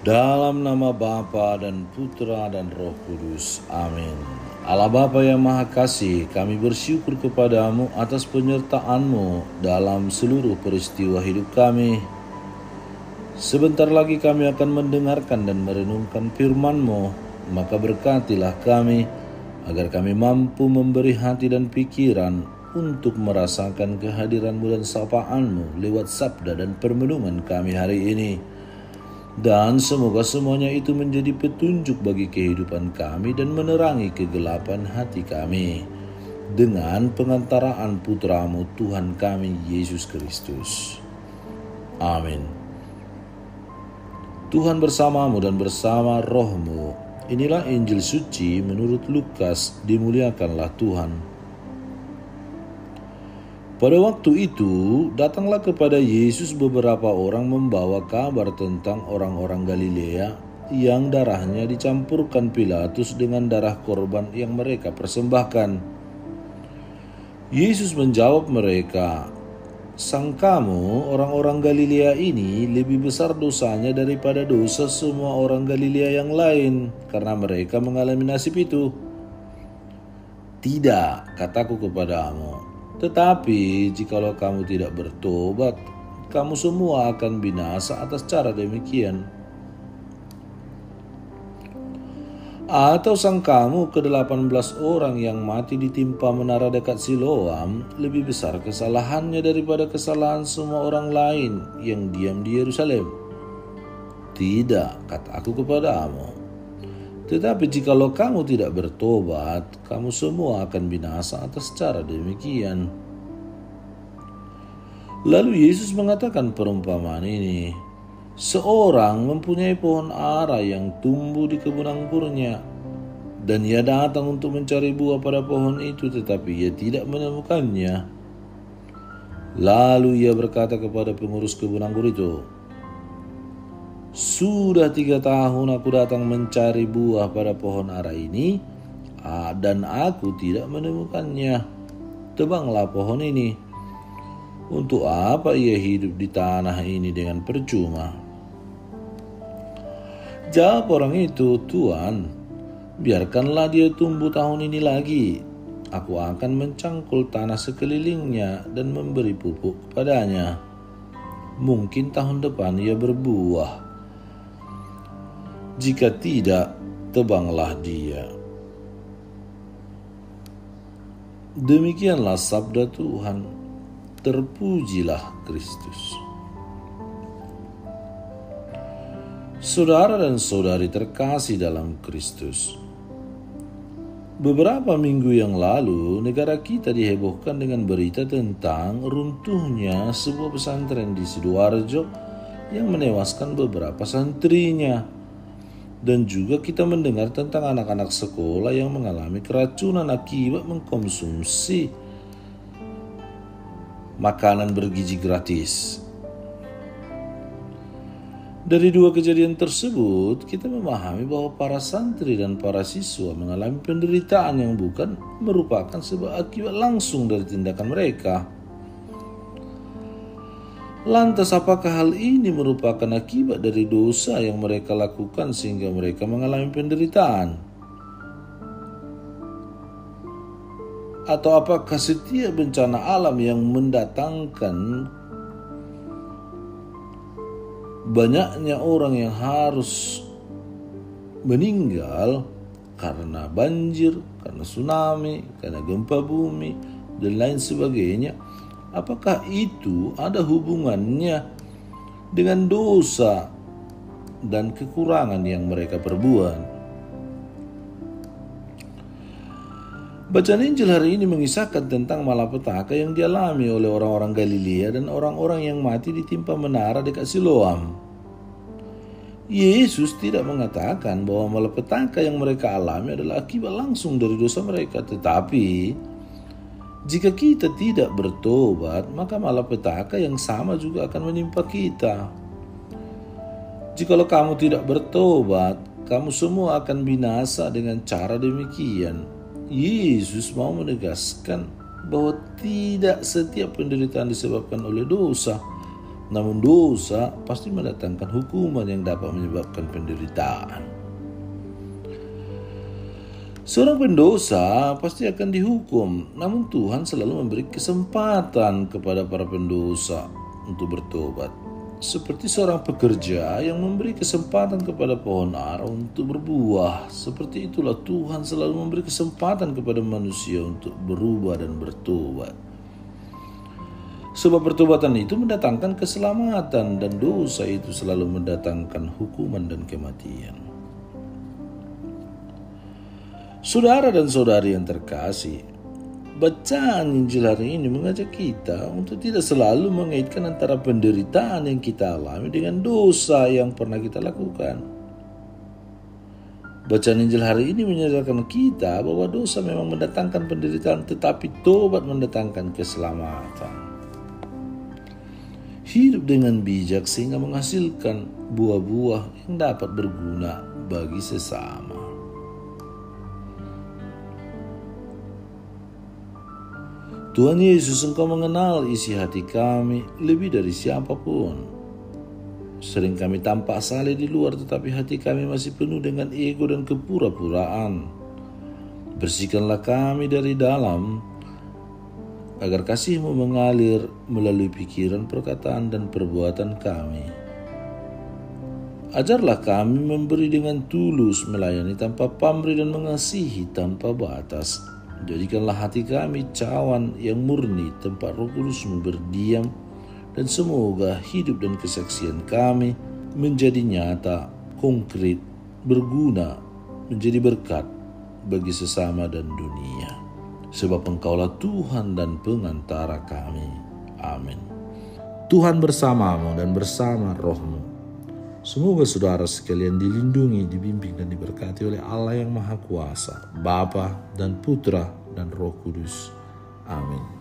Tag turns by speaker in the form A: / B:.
A: Dalam nama Bapa dan Putra dan Roh Kudus. Amin. Allah Bapa yang Maha Kasih, kami bersyukur kepadamu atas penyertaan-Mu dalam seluruh peristiwa hidup kami. Sebentar lagi kami akan mendengarkan dan merenungkan firman-Mu, maka berkatilah kami, agar kami mampu memberi hati dan pikiran untuk merasakan kehadiran-Mu dan sapaan-Mu lewat sabda dan permenungan kami hari ini. Dan semoga semuanya itu menjadi petunjuk bagi kehidupan kami dan menerangi kegelapan hati kami. Dengan pengantaraan Putra-Mu Tuhan kami Yesus Kristus. Amin. Tuhan bersamamu dan bersama rohmu. Inilah Injil suci menurut Lukas, dimuliakanlah Tuhan. Pada waktu itu, datanglah kepada Yesus beberapa orang membawa kabar tentang orang-orang Galilea yang darahnya dicampurkan Pilatus dengan darah korban yang mereka persembahkan. Yesus menjawab mereka, "Sangkamu orang-orang Galilea ini lebih besar dosanya daripada dosa semua orang Galilea yang lain karena mereka mengalami nasib itu? Tidak, kataku kepadamu. Tetapi jikalau kamu tidak bertobat, kamu semua akan binasa atas cara demikian. Atau sangkamu ke-18 orang yang mati ditimpa menara dekat Siloam lebih besar kesalahannya daripada kesalahan semua orang lain yang diam di Yerusalem? Tidak, kataku kepadamu. Tetapi jikalau kamu tidak bertobat, kamu semua akan binasa atas cara demikian." Lalu Yesus mengatakan perumpamaan ini. Seorang mempunyai pohon ara yang tumbuh di kebun anggurnya, dan ia datang untuk mencari buah pada pohon itu, tetapi ia tidak menemukannya. Lalu ia berkata kepada pengurus kebun anggur itu, "Sudah 3 tahun aku datang mencari buah pada pohon ara ini, dan aku tidak menemukannya. Tebanglah pohon ini. Untuk apa ia hidup di tanah ini dengan percuma?" Jawab orang itu, "Tuan, biarkanlah dia tumbuh tahun ini lagi. Aku akan mencangkul tanah sekelilingnya dan memberi pupuk kepadanya. Mungkin tahun depan ia berbuah. Jika tidak, tebanglah dia." Demikianlah sabda Tuhan. Terpujilah Kristus. Saudara dan saudari terkasih dalam Kristus, beberapa minggu yang lalu negara kita dihebohkan dengan berita tentang runtuhnya sebuah pesantren di Sidoarjo yang menewaskan beberapa santrinya. Dan juga kita mendengar tentang anak-anak sekolah yang mengalami keracunan akibat mengkonsumsi makanan bergizi gratis. Dari dua kejadian tersebut, kita memahami bahwa para santri dan para siswa mengalami penderitaan yang bukan merupakan sebab akibat langsung dari tindakan mereka. Lantas apakah hal ini merupakan akibat dari dosa yang mereka lakukan sehingga mereka mengalami penderitaan? Atau apakah setiap bencana alam yang mendatangkan banyaknya orang yang harus meninggal karena banjir, karena tsunami, karena gempa bumi, dan lain sebagainya, apakah itu ada hubungannya dengan dosa dan kekurangan yang mereka perbuat? Bacaan Injil hari ini mengisahkan tentang malapetaka yang dialami oleh orang-orang Galilea dan orang-orang yang mati ditimpa menara dekat Siloam. Yesus tidak mengatakan bahwa malapetaka yang mereka alami adalah akibat langsung dari dosa mereka, tetapi jika kita tidak bertobat, maka malapetaka yang sama juga akan menimpa kita. Jikalau kamu tidak bertobat, kamu semua akan binasa dengan cara demikian. Yesus mau menegaskan bahwa tidak setiap penderitaan disebabkan oleh dosa, Namun dosa pasti mendatangkan hukuman yang dapat menyebabkan penderitaan. Seorang pendosa pasti akan dihukum, namun Tuhan selalu memberi kesempatan kepada para pendosa untuk bertobat. Seperti seorang pekerja yang memberi kesempatan kepada pohon ara untuk berbuah, seperti itulah Tuhan selalu memberi kesempatan kepada manusia untuk berubah dan bertobat. Sebab pertobatan itu mendatangkan keselamatan dan dosa itu selalu mendatangkan hukuman dan kematian. Saudara dan saudari yang terkasih, bacaan Injil hari ini mengajak kita untuk tidak selalu mengaitkan antara penderitaan yang kita alami dengan dosa yang pernah kita lakukan. Bacaan Injil hari ini menyadarkan kita bahwa dosa memang mendatangkan penderitaan, tetapi tobat mendatangkan keselamatan. Hidup dengan bijak sehingga menghasilkan buah-buah yang dapat berguna bagi sesama. Tuhan Yesus, Engkau mengenal isi hati kami lebih dari siapapun. Sering kami tampak saleh di luar, tetapi hati kami masih penuh dengan ego dan kepura-puraan. Bersihkanlah kami dari dalam, agar kasih-Mu mengalir melalui pikiran, perkataan, dan perbuatan kami. Ajarlah kami memberi dengan tulus, melayani tanpa pamrih, dan mengasihi tanpa batas. Jadikanlah hati kami cawan yang murni, tempat Roh Kudus-Mu berdiam, dan semoga hidup dan kesaksian kami menjadi nyata, konkret, berguna, menjadi berkat bagi sesama dan dunia. Sebab Engkaulah Tuhan dan pengantara kami. Amin. Tuhan bersamamu dan bersama rohmu. Semoga saudara sekalian dilindungi, dibimbing, dan diberkati oleh Allah yang Maha Kuasa, Bapa dan Putra dan Roh Kudus. Amin.